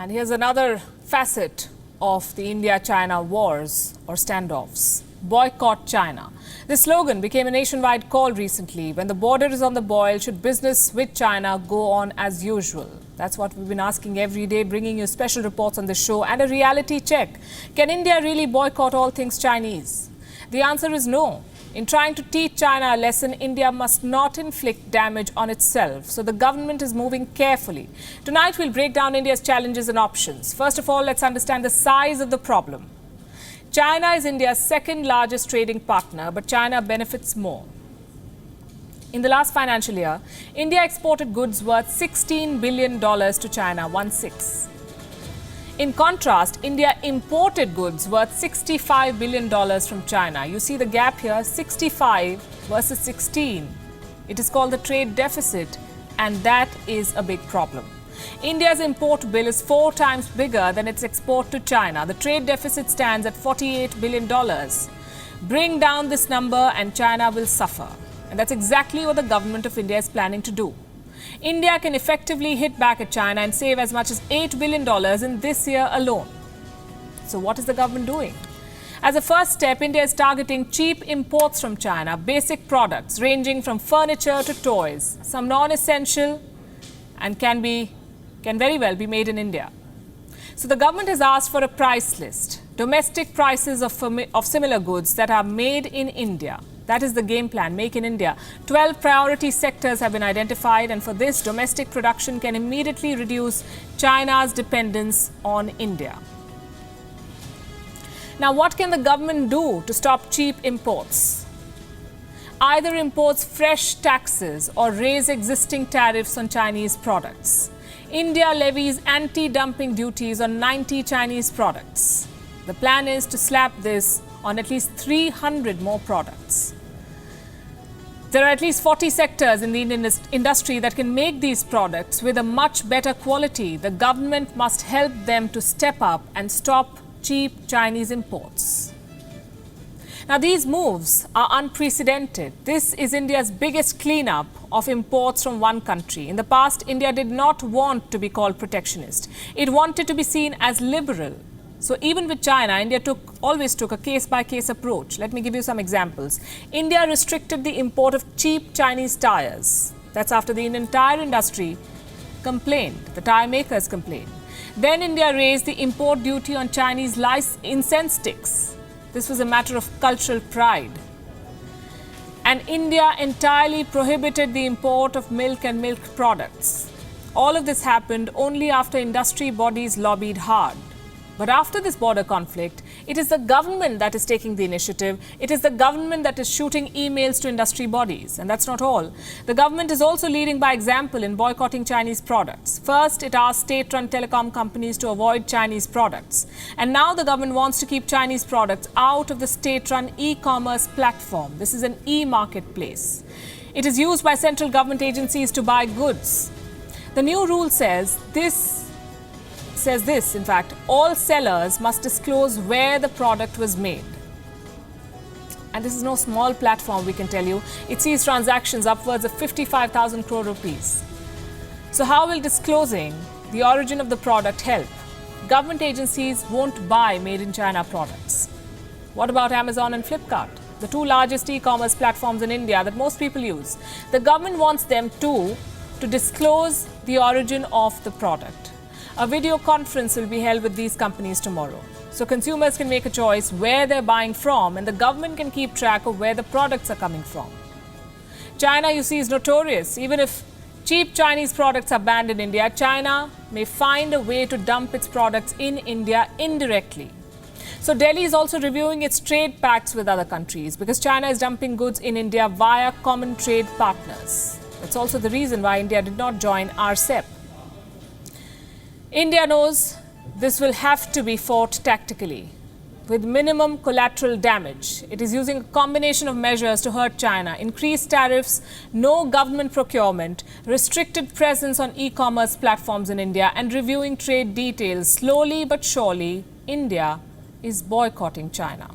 And here's another facet of the India-China wars or standoffs. Boycott China. This slogan became a nationwide call recently. When the border is on the boil, should business with China go on as usual? That's what we've been asking every day, bringing you special reports on the show and a reality check. Can India really boycott all things Chinese? The answer is no. In trying to teach China a lesson, India must not inflict damage on itself. So the government is moving carefully. Tonight, we'll break down India's challenges and options. First of all, let's understand the size of the problem. China is India's second largest trading partner, but China benefits more. In the last financial year, India exported goods worth $16 billion to China, 1/6. In contrast, India imported goods worth $65 billion from China. You see the gap here, 65 versus 16. It is called the trade deficit, and that is a big problem. India's import bill is 4 times bigger than its export to China. The trade deficit stands at $48 billion. Bring down this number and China will suffer. And that's exactly what the government of India is planning to do. India can effectively hit back at China and save as much as $8 billion in this year alone. So what is the government doing? As a first step, India is targeting cheap imports from China, basic products ranging from furniture to toys, some non-essential and can very well be made in India. So the government has asked for a price list, domestic prices of similar goods that are made in India. That is the game plan, Make in India. 12 priority sectors have been identified, and for this, domestic production can immediately reduce China's dependence on India. Now, what can the government do to stop cheap imports? Either impose fresh taxes or raise existing tariffs on Chinese products. India levies anti-dumping duties on 90 Chinese products. The plan is to slap this on at least 300 more products. There are at least 40 sectors in the Indian industry that can make these products with a much better quality. The government must help them to step up and stop cheap Chinese imports. Now, these moves are unprecedented. This is India's biggest cleanup of imports from one country. In the past, India did not want to be called protectionist. It wanted to be seen as liberal. So even with China, India always took a case-by-case approach. Let me give you some examples. India restricted the import of cheap Chinese tires. That's after the Indian tire industry complained. The tire makers complained. Then India raised the import duty on Chinese incense sticks. This was a matter of cultural pride. And India entirely prohibited the import of milk and milk products. All of this happened only after industry bodies lobbied hard. But after this border conflict, it is the government that is taking the initiative. It is the government that is shooting emails to industry bodies. And that's not all. The government is also leading by example in boycotting Chinese products. First, it asked state-run telecom companies to avoid Chinese products. And now the government wants to keep Chinese products out of the state-run e-commerce platform. This is an e-marketplace. It is used by central government agencies to buy goods. The new rule says this, in fact, all sellers must disclose where the product was made. And this is no small platform, we can tell you. It sees transactions upwards of 55,000 crore rupees. So how will disclosing the origin of the product help? Government agencies won't buy made in China products. What about Amazon and Flipkart, the two largest e-commerce platforms in India that most people use? The government wants them to disclose the origin of the product. A video conference will be held with these companies tomorrow. So consumers can make a choice where they're buying from, and the government can keep track of where the products are coming from. China, you see, is notorious. Even if cheap Chinese products are banned in India, China may find a way to dump its products in India indirectly. So Delhi is also reviewing its trade pacts with other countries because China is dumping goods in India via common trade partners. That's also the reason why India did not join RCEP. India knows this will have to be fought tactically, with minimum collateral damage. It is using a combination of measures to hurt China: increased tariffs, no government procurement, restricted presence on e-commerce platforms in India, and reviewing trade details. Slowly but surely, India is boycotting China.